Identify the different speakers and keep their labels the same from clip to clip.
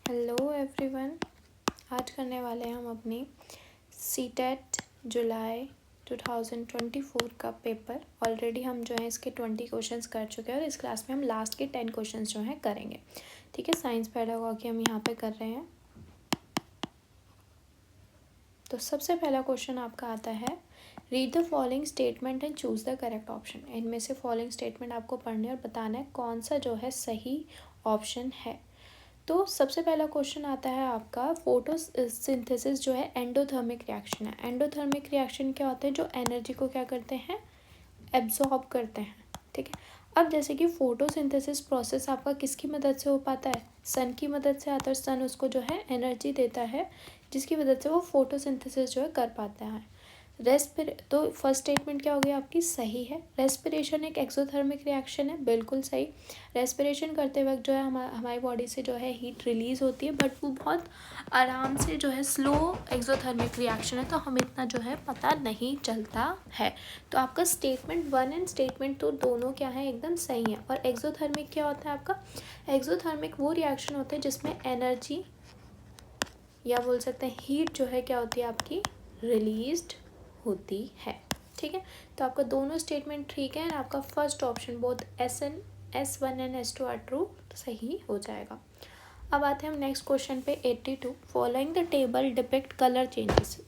Speaker 1: Hello everyone. आज करने वाले हैं हम अपनी सीटेट जुलाई 2024 का पेपर। ऑलरेडी हम जो है इसके 20 क्वेश्चंस कर चुके हैं और इस क्लास में हम लास्ट के 10 क्वेश्चंस जो हैं करेंगे। ठीक है, साइंस पेडागॉजी हम यहाँ पे कर रहे हैं। तो सबसे पहला क्वेश्चन आपका आता है, read the following statement and choose the correct option. इनमें से फॉलोइंग स्टेटमेंट आपको पढ़ने और बताना है कौन सा जो है सही ऑप्शन है। तो सबसे पहला क्वेश्चन आता है आपका, फोटोसिंथेसिस जो है एंडोथर्मिक रिएक्शन है। एंडोथर्मिक रिएक्शन क्या होता है, जो एनर्जी को क्या करते हैं, एब्जॉर्ब करते हैं। ठीक है, अब जैसे कि फोटोसिंथेसिस प्रोसेस आपका किसकी मदद से हो पाता है, सन की मदद से आता है। सन उसको जो है एनर्जी देता है जिसकी वजह से वो फोटोसिंथेसिस जो है कर पाता है। तो फर्स्ट स्टेटमेंट क्या हो गया आपकी, सही है। रेस्पिरेशन एक एक्सोथर्मिक रिएक्शन है, बिल्कुल सही। रेस्पिरेशन करते वक्त जो है हमारी बॉडी से जो है हीट रिलीज होती है, बट वो बहुत आराम से जो है स्लो एक्सोथर्मिक रिएक्शन है, तो हमें इतना जो है पता नहीं चलता है। तो आपका स्टेटमेंट 1 एंड स्टेटमेंट 2 दोनों क्या है, एकदम सही है। और एक्सोथर्मिक क्या होता है आपका, एक्सोथर्मिक वो रिएक्शन होता है जिसमें एनर्जी या बोल सकते हैं हीट जो है क्या होती है आपकी, रिलीज्ड होती है। ठीक है, तो आपका दोनों स्टेटमेंट ठीक है। आपका first option both S1 and S2 are true, तो सही हो जाएगा। अब आते हैं हम नेक्स्ट क्वेश्चन पे 82। Following the table depict colour changes.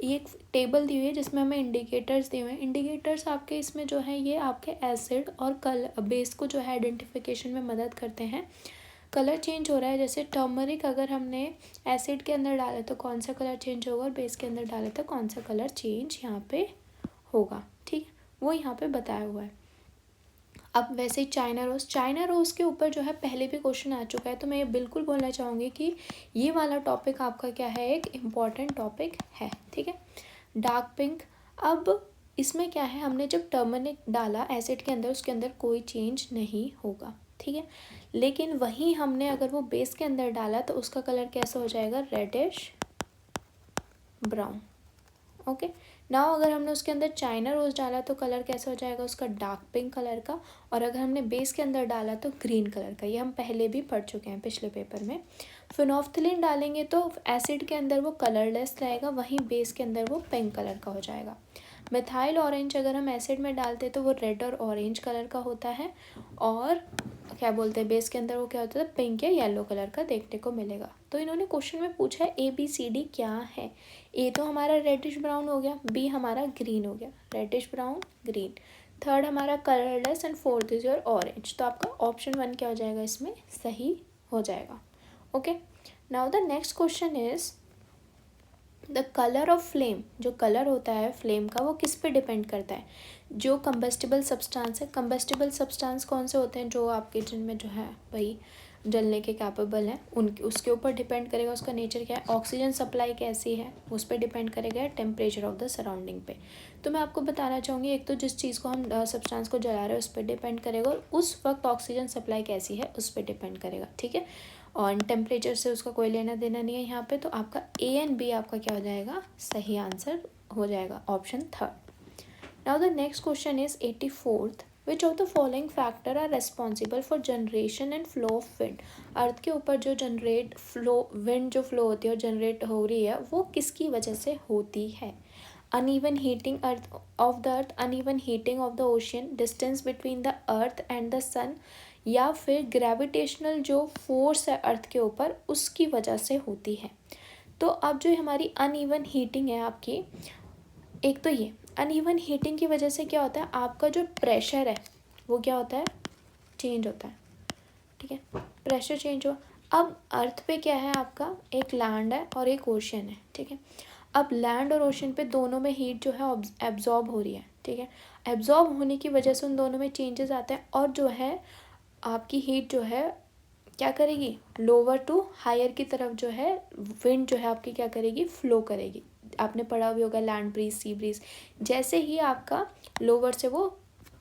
Speaker 1: ये एक टेबल दी हुई है जिसमें हमें इंडिकेटर्स दिए हुए हैं। इंडिकेटर्स आपके इसमें जो है ये आपके एसिड और बेस को जो है आइडेंटिफिकेशन में मदद करते हैं। कलर चेंज हो रहा है, जैसे टर्मरिक अगर हमने एसिड के अंदर डाला तो कौन सा कलर चेंज होगा और बेस के अंदर डाला तो कौन सा कलर चेंज यहाँ पे होगा। ठीक है, वो यहाँ पे बताया हुआ है। अब वैसे ही चाइना रोज के ऊपर जो है पहले भी क्वेश्चन आ चुका है, तो मैं ये बिल्कुल बोलना चाहूँगी कि ये वाला टॉपिक आपका क्या है, एक इम्पॉर्टेंट टॉपिक है। ठीक है, डार्क पिंक। अब इसमें क्या है, हमने जब टर्मरिक डाला एसिड के अंदर, उसके अंदर कोई चेंज नहीं होगा। ठीक है, लेकिन वहीं हमने अगर वो बेस के अंदर डाला तो उसका कलर कैसा हो जाएगा, रेडिश ब्राउन। ओके, नाउ अगर हमने उसके अंदर चाइना रोज डाला तो कलर कैसा हो जाएगा उसका, डार्क पिंक कलर का। और अगर हमने बेस के अंदर डाला तो ग्रीन कलर का। ये हम पहले भी पढ़ चुके हैं पिछले पेपर में। फिनोफ्थलीन डालेंगे तो एसिड के अंदर वो कलरलेस रहेगा, वहीं बेस के अंदर वो पिंक कलर का हो जाएगा। मिथाइल ऑरेंज अगर हम एसिड में डालते तो वो रेड और ऑरेंज कलर का होता है, और क्या बोलते हैं बेस के अंदर वो क्या होता है, पिंक या येलो कलर का देखने को मिलेगा। तो इन्होंने क्वेश्चन में पूछा है ABCD क्या है। ए तो हमारा रेडिश ब्राउन हो गया, बी हमारा ग्रीन हो गया, रेडिश ब्राउन ग्रीन। थर्ड हमारा colourless and fourth is your orange. तो आपका ऑप्शन 1 क्या हो जाएगा, इसमें सही हो जाएगा। Okay, now the next question is the colour of flame. जो कलर होता है फ्लेम का वो किस पे डिपेंड करता है, जो कंबस्टिबल सब्सटेंस है। कंबस्टिबल सब्सटेंस कौन से होते हैं, जो आपके जिनमें जो है भाई जलने के कैपेबल हैं, उनके उसके ऊपर डिपेंड करेगा उसका नेचर क्या है। ऑक्सीजन सप्लाई कैसी है उस पर डिपेंड करेगा, टेम्परेचर ऑफ द सराउंडिंग पे। तो मैं आपको बताना चाहूँगी, एक तो जिस चीज़ को हम सब्सटेंस को जला रहे हैं उस पर डिपेंड करेगा, और उस वक्त ऑक्सीजन सप्लाई कैसी है उस पर डिपेंड करेगा। ठीक है, और टेम्परेचर से उसका कोई लेना देना नहीं है यहाँ पे। तो आपका A एंड B आपका क्या हो जाएगा, सही आंसर हो जाएगा, option 3। Now the next question is 84th। Which of the following factor are responsible for generation and flow of wind. Earth के ऊपर जो विंड जो फ्लो होती है और जनरेट हो रही है वो किसकी वजह से होती है। Uneven heating of the earth, uneven heating of the ocean, distance between the earth and the sun, या फिर ग्रेविटेशनल जो फोर्स है अर्थ के ऊपर उसकी वजह से होती है। तो अब जो हमारी अनइवन हीटिंग है आपकी, एक तो ये अनइवन हीटिंग की वजह से क्या होता है, आपका जो प्रेशर है वो क्या होता है, चेंज होता है। ठीक है, प्रेशर चेंज हुआ। अब अर्थ पे क्या है आपका, एक लैंड है और एक ओशन है। ठीक है, अब लैंड और ओशन पे दोनों में हीट जो है एब्जॉर्ब हो रही है। ठीक है, एब्जॉर्ब होने की वजह से उन दोनों में चेंजेस आते हैं, और जो है आपकी हीट जो है क्या करेगी, लोअर टू हायर की तरफ जो है विंड जो है आपकी क्या करेगी, फ्लो करेगी। आपने पढ़ा भी होगा लैंड ब्रीज सी ब्रीज, जैसे ही आपका लोअर से वो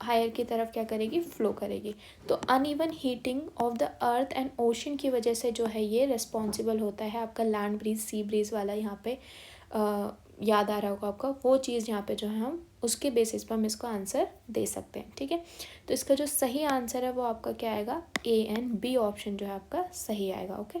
Speaker 1: हायर की तरफ क्या करेगी, फ्लो करेगी। तो uneven heating of the earth and ocean की वजह से जो है ये रिस्पॉन्सिबल होता है आपका लैंड ब्रीज सी ब्रीज वाला। यहाँ पे याद आ रहा होगा आपका वो चीज़, यहाँ पे जो है हम उसके बेसिस पर हम इसको आंसर दे सकते हैं। ठीक है, तो इसका जो सही आंसर है वो आपका क्या आएगा, A एंड B ऑप्शन जो है आपका सही आएगा। ओके,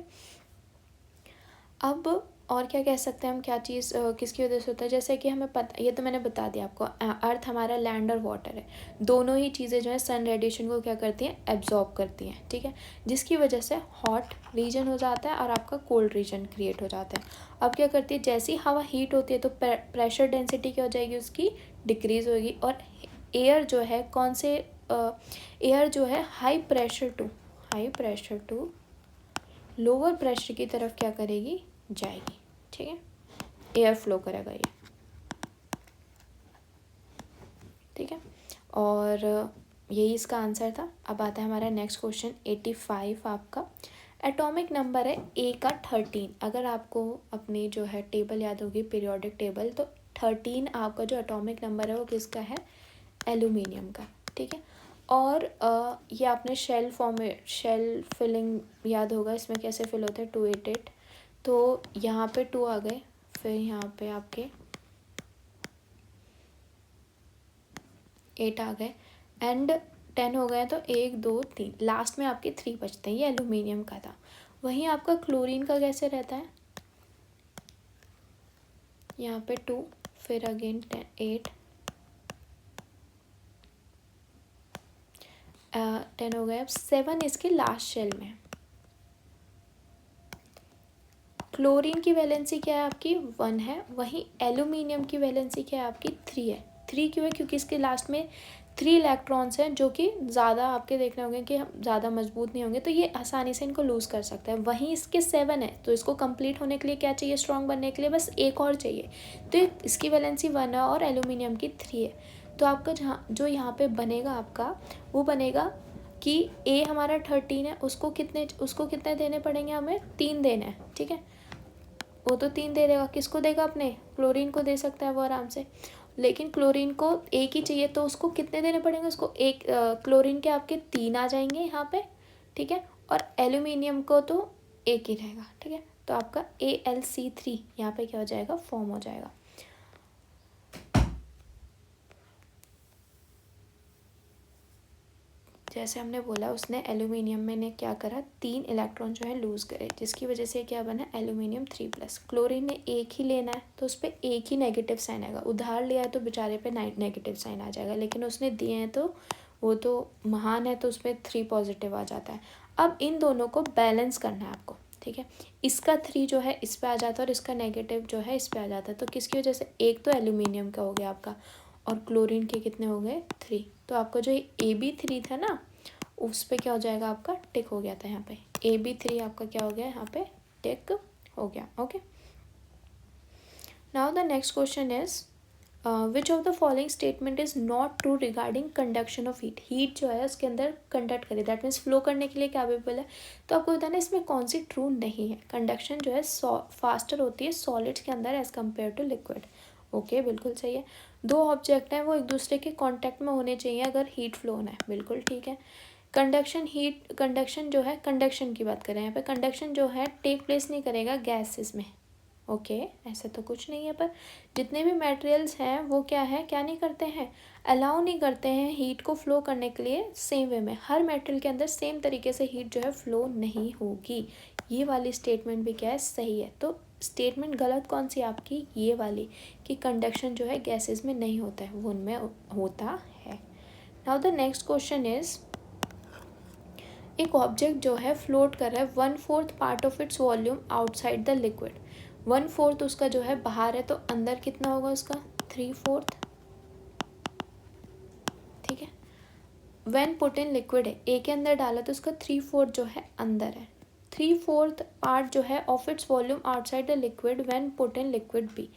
Speaker 1: अब और क्या कह सकते हैं हम, क्या चीज़ किसकी वजह से होता है, जैसे कि हमें पता, ये तो मैंने बता दिया आपको, अर्थ हमारा लैंड और वाटर है, दोनों ही चीज़ें जो है सन रेडिएशन को क्या करती हैं, एब्जॉर्ब करती हैं, ठीक है, जिसकी वजह से हॉट रीजन हो जाता है और आपका कोल्ड रीजन क्रिएट हो जाता है। अब क्या करती है, जैसी हवा हीट होती है तो प्रेशर डेंसिटी क्या हो जाएगी, उसकी डिक्रीज होगी, और एयर जो है कौन से एयर जो है high pressure to lower pressure की तरफ क्या करेगी, जाएगी, ठीक है, एयर फ्लो करेगा ये, ठीक है। और यही इसका आंसर था। अब आता है हमारा नेक्स्ट क्वेश्चन 85 आपका। एटॉमिक नंबर है ए का 13। अगर आपको अपनी जो है टेबल याद होगी, पीरियोडिक टेबल, तो 13 आपका जो एटॉमिक नंबर है वो किसका है, एल्यूमिनियम का, ठीक है। और ये आपने शेल फिलिंग याद होगा, इसमें कैसे फिल होता है, 288, तो यहाँ पे 2 आ गए, फिर यहाँ पे आपके 8 आ गए, एंड 10 हो गए, तो 1 2 3, लास्ट में आपके 3 बचते हैं, ये एल्यूमिनियम का था। वहीं आपका क्लोरीन का कैसे रहता है, यहाँ पे 2, फिर अगेन 8, 10 हो गए, अब 7 इसके लास्ट शेल में। क्लोरीन की वैलेंसी क्या है आपकी, 1 है, वहीं एल्यूमिनियम की वैलेंसी क्या है आपकी, 3 है। 3 क्यों है, क्योंकि इसके लास्ट में 3 इलेक्ट्रॉन्स हैं, जो कि ज़्यादा आपके देखने होंगे कि हम ज़्यादा मजबूत नहीं होंगे, तो ये आसानी से इनको लूज़ कर सकता है। वहीं इसके 7 है, तो इसको कंप्लीट होने के लिए क्या चाहिए, स्ट्रॉन्ग बनने के लिए बस एक और चाहिए, तो इसकी वैलेंसी 1 है और एल्यूमिनियम की 3 है। तो आपका जो यहाँ पे बनेगा आपका, वो बनेगा कि ए हमारा 13 है, उसको कितने देने पड़ेंगे, हमें 3 देने हैं, ठीक है। वो तो 3 दे देगा, किसको देगा, अपने क्लोरीन को दे सकता है वो आराम से, लेकिन क्लोरीन को एक ही चाहिए, तो उसको कितने देने पड़ेंगे, उसको एक, क्लोरीन के आपके 3 आ जाएंगे यहाँ पे, ठीक है, और एल्यूमिनियम को तो एक ही रहेगा, ठीक है। तो आपका AlC3 यहाँ पे क्या हो जाएगा, फॉर्म हो जाएगा। जैसे हमने बोला, उसने एल्यूमिनियम में ने क्या करा, 3 इलेक्ट्रॉन जो है लूज़ करे, जिसकी वजह से क्या बना, एल्यूमिनियम 3+। क्लोरीन ने एक ही लेना है, तो उस पर एक ही नेगेटिव साइन आएगा, उधार लिया है तो बेचारे पे नेगेटिव साइन आ जाएगा, लेकिन उसने दिए हैं तो वो तो महान है, तो उस पर 3 पॉजिटिव आ जाता है। अब इन दोनों को बैलेंस करना है आपको, ठीक है। इसका 3 जो है इस पर आ जाता है और इसका नेगेटिव जो है इस पर आ जाता है, तो किसकी वजह से, एक तो एल्यूमिनियम का हो गया आपका, और क्लोरीन के कितने हो गए, 3, तो आपका जो AB3 था ना, उस पर क्या हो जाएगा, आपका टिक हो गया था यहाँ पे, AB3 आपका क्या हो गया, यहाँ पे टिक हो गया, okay. Now the next question is which of the following statement is not true regarding conduction of heat. Heat जो है उसके अंदर कंडक्ट करे, दैट मीन्स फ्लो करने के लिए कैपेबल है, तो आपको बताना है इसमें कौन सी ट्रू नहीं है। कंडक्शन जो है फास्टर होती है सॉलिड्स के अंदर as compare to liquid, okay, बिल्कुल सही है। 2 ऑब्जेक्ट हैं, वो एक दूसरे के कॉन्टैक्ट में होने चाहिए अगर हीट फ्लो होना है, बिल्कुल ठीक है। कंडक्शन जो है, कंडक्शन की बात करें यहाँ पे, कंडक्शन जो है टेक प्लेस नहीं करेगा गैसेस में, ओके, ऐसा तो कुछ नहीं है, पर जितने भी मटेरियल्स हैं वो क्या है, क्या नहीं करते हैं, अलाउ नहीं करते हैं हीट को फ्लो करने के लिए सेम वे में, हर मटेरियल के अंदर सेम तरीके से हीट जो है फ्लो नहीं होगी। ये वाली स्टेटमेंट भी क्या है, सही है। तो स्टेटमेंट गलत कौन सी आपकी, ये वाली, कि कंडक्शन जो है गैसेस में नहीं होता है, वो उनमें होता है। Now the next question is, एक ऑब्जेक्ट जो है फ्लोट कर रहा है 1/4 part of its volume outside the liquid, 1/4 उसका जो है बाहर है, तो अंदर कितना होगा उसका, 3/4, ठीक है। व्हेन पुट इन लिक्विड है, ए के अंदर डाला तो उसका 3/4 जो है अंदर है, 3/4 पार्ट जो है of its volume outside the liquid when put in liquid B.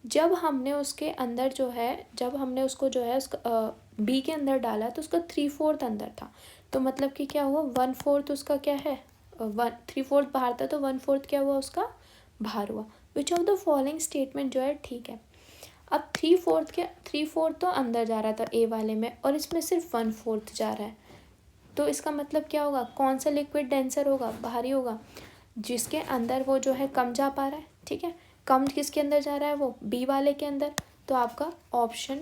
Speaker 1: जब हमने उसके अंदर जो है, जब हमने उसको जो है उसका बी के अंदर डाला तो उसका 3/4 अंदर था, तो मतलब कि क्या हुआ, 1/4 उसका क्या है, 3/4 बाहर था, तो 1/4 क्या हुआ उसका, बाहर हुआ। विच ऑफ द फॉलोइंग स्टेटमेंट जो है ठीक है। अब 3/4 तो अंदर जा रहा था ए वाले में, और इसमें सिर्फ 1/4 जा रहा है, तो इसका मतलब क्या होगा, कौन सा लिक्विड डेंसर होगा, बाहरी होगा, जिसके अंदर वो जो है कम जा पा रहा है, ठीक है। कम किसके अंदर जा रहा है, वो बी वाले के अंदर, तो आपका ऑप्शन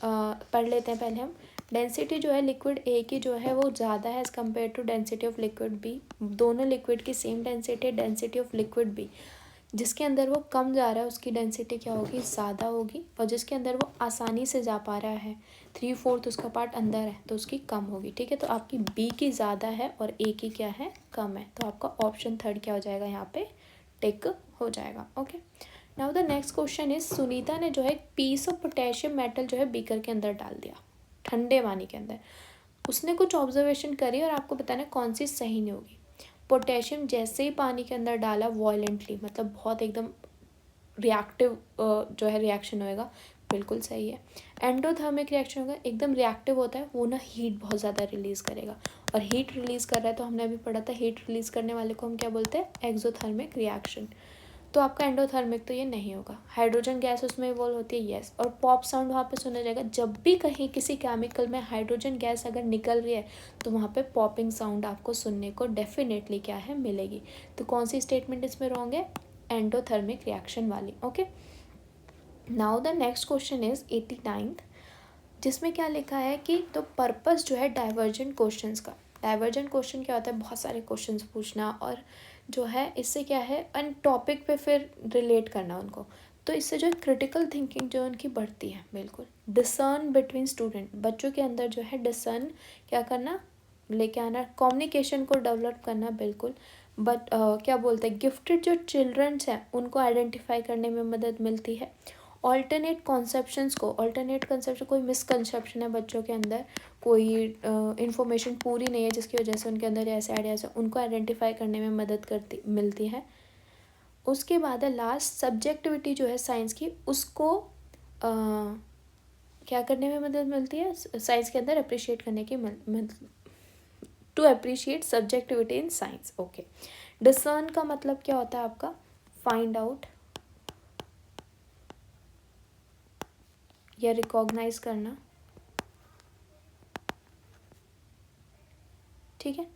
Speaker 1: पढ़ लेते हैं पहले हम। डेंसिटी जो है लिक्विड ए की जो है वो ज़्यादा है as compare to density of liquid B, दोनों लिक्विड की सेम डेंसिटी है, डेंसिटी ऑफ लिक्विड बी जिसके अंदर वो कम जा रहा है उसकी डेंसिटी क्या होगी, ज़्यादा होगी, और जिसके अंदर वो आसानी से जा पा रहा है, 3/4 उसका पार्ट अंदर है, तो उसकी कम होगी। ठीक है, तो आपकी बी की ज़्यादा है और ए की क्या है, कम है, तो आपका ऑप्शन थर्ड क्या हो जाएगा, यहाँ पे टिक हो जाएगा। Okay, now the next question is, Sunita ने जो है पीस ऑफ पोटेशियम मेटल जो है बीकर के अंदर डाल दिया, ठंडे पानी के अंदर। उसने कुछ ऑब्जर्वेशन करी और आपको बताना कौन सी सही नहीं होगी। पोटेशियम जैसे ही पानी के अंदर डाला वॉयलेंटली, मतलब बहुत एकदम रिएक्टिव जो है रिएक्शन होएगा, बिल्कुल सही है। एंडोथर्मिक रिएक्शन होगा, एकदम रिएक्टिव होता है वो ना, हीट बहुत ज़्यादा रिलीज़ करेगा, और हीट रिलीज़ कर रहा है तो हमने अभी पढ़ा था हीट रिलीज़ करने वाले को हम क्या बोलते हैं, एक्सोथर्मिक रिएक्शन। तो आपका एंडोथर्मिक तो ये नहीं होगा। हाइड्रोजन गैस उसमें इवॉल्व होती है, यस। और पॉप साउंड वहाँ पे सुना जाएगा, जब भी कहीं किसी केमिकल में हाइड्रोजन गैस अगर निकल रही है तो वहाँ पे पॉपिंग साउंड आपको सुनने को डेफिनेटली क्या है, मिलेगी। तो कौन सी स्टेटमेंट इसमें रॉन्ग है, एंडोथर्मिक रिएक्शन वाली। Okay, now the next question is 89th, जिसमें क्या लिखा है कि तो पर्पस जो है डाइवर्जेंट क्वेश्चंस का, डाइवर्जेंट क्वेश्चन क्या होता है, बहुत सारे क्वेश्चंस पूछना और जो है इससे क्या है अन टॉपिक पे फिर रिलेट करना उनको, तो इससे जो है क्रिटिकल थिंकिंग जो उनकी बढ़ती है। बिल्कुल, डिसर्न बिटवीन स्टूडेंट, बच्चों के अंदर जो है डिसर्न क्या करना, लेके आना, कम्युनिकेशन को डेवलप करना। बिल्कुल, बट क्या बोलते हैं, गिफ्टेड जो चिल्ड्रंस हैं उनको आइडेंटिफाई करने में मदद मिलती है। ऑल्टरनेट कॉन्सेप्शंस को, ऑल्टरनेट कंसेप्शन, कोई मिसकंसेप्शन है बच्चों के अंदर, कोई इन्फॉर्मेशन पूरी नहीं है जिसकी वजह से उनके अंदर ऐसे आइडियाज है, उनको आइडेंटिफाई करने में मदद करती मिलती है। उसके बाद है लास्ट, सब्जेक्टिविटी जो है साइंस की, उसको क्या करने में मदद मिलती है, साइंस के अंदर अप्रिशिएट करने की to appreciate subjectivity in science. Okay, discern का मतलब क्या होता है आपका, फाइंड आउट या रिकॉग्नाइज करना। ठीक है,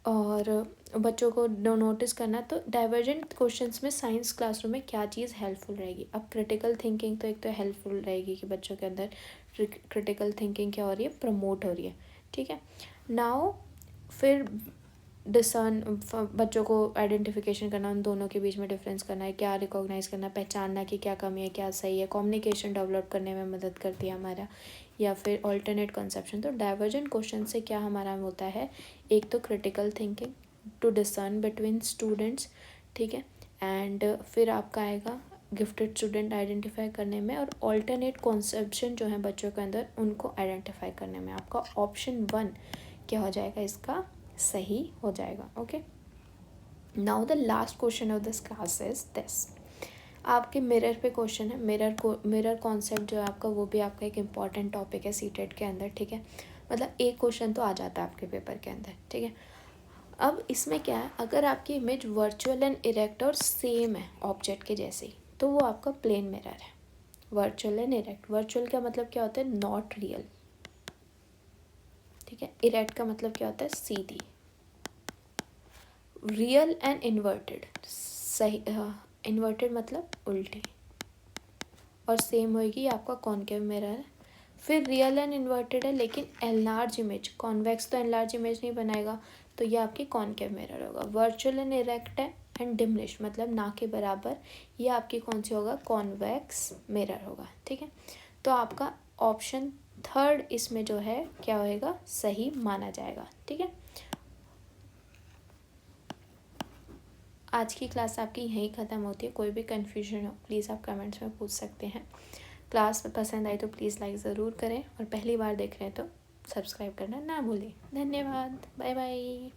Speaker 1: और बच्चों को नोटिस करना। तो डाइवर्जेंट क्वेश्चंस में साइंस क्लासरूम में क्या चीज़ हेल्पफुल रहेगी, अब क्रिटिकल थिंकिंग तो एक तो हेल्पफुल रहेगी कि बच्चों के अंदर क्रिटिकल थिंकिंग क्या हो रही है, प्रमोट हो रही है। ठीक है, नाउ फिर डिसर्न, बच्चों को आइडेंटिफिकेशन करना, उन दोनों के बीच में डिफरेंस करना है, क्या रिकॉग्नाइज करना, पहचानना कि क्या कमी है क्या सही है, कम्युनिकेशन डेवलप करने में मदद करती है हमारा, या फिर ऑल्टरनेट कंसेप्शन। तो डाइवर्जेंट क्वेश्चन से क्या हमारा होता है, एक तो critical thinking to discern between students. ठीक है, एंड फिर आपका आएगा गिफ्टेड स्टूडेंट आइडेंटिफाई करने में, और ऑल्टरनेट कॉन्सेप्शन जो है बच्चों के अंदर उनको आइडेंटिफाई करने में। आपका ऑप्शन 1 क्या हो जाएगा, इसका सही हो जाएगा। Okay, now the last question of this class is this, आपके मिरर पे क्वेश्चन है। मिरर कॉन्सेप्ट जो है आपका, वो भी आपका एक इम्पॉर्टेंट टॉपिक है सीटेट के अंदर। ठीक है, मतलब एक क्वेश्चन तो आ जाता है आपके पेपर के अंदर। ठीक है, अब इसमें क्या है, अगर आपकी इमेज वर्चुअल एंड इरेक्ट और सेम है ऑब्जेक्ट के जैसे ही, तो वो आपका प्लेन मिरर है। वर्चुअल एंड इरेक्ट, वर्चुअल का मतलब क्या होता है, नॉट रियल। ठीक है, इरेक्ट का मतलब क्या होता है, सीधी। रियल एंड इन्वर्टेड, सही, इन्वर्टेड मतलब उल्टी, और सेम होएगी आपका कॉनकेव मिरर है। फिर रियल एंड इन्वर्टेड है लेकिन एनलार्ज इमेज, कॉन्वेक्स तो एनलार्ज इमेज नहीं बनाएगा, तो ये आपकी कॉनकेव मिरर होगा। वर्चुअल एंड इरेक्ट है एंड डिमिनिश मतलब ना के बराबर, ये आपकी कौन सी होगा, कॉन्वेक्स मिरर होगा। ठीक है, तो आपका ऑप्शन 3 इसमें जो है क्या होएगा, सही माना जाएगा। ठीक है, आज की क्लास आपकी यहीं ख़त्म होती है। कोई भी कन्फ्यूजन हो प्लीज़ आप कमेंट्स में पूछ सकते हैं। क्लास पसंद आई तो प्लीज़ लाइक ज़रूर करें, और पहली बार देख रहे हैं तो सब्सक्राइब करना ना भूलें। धन्यवाद, बाय बाय।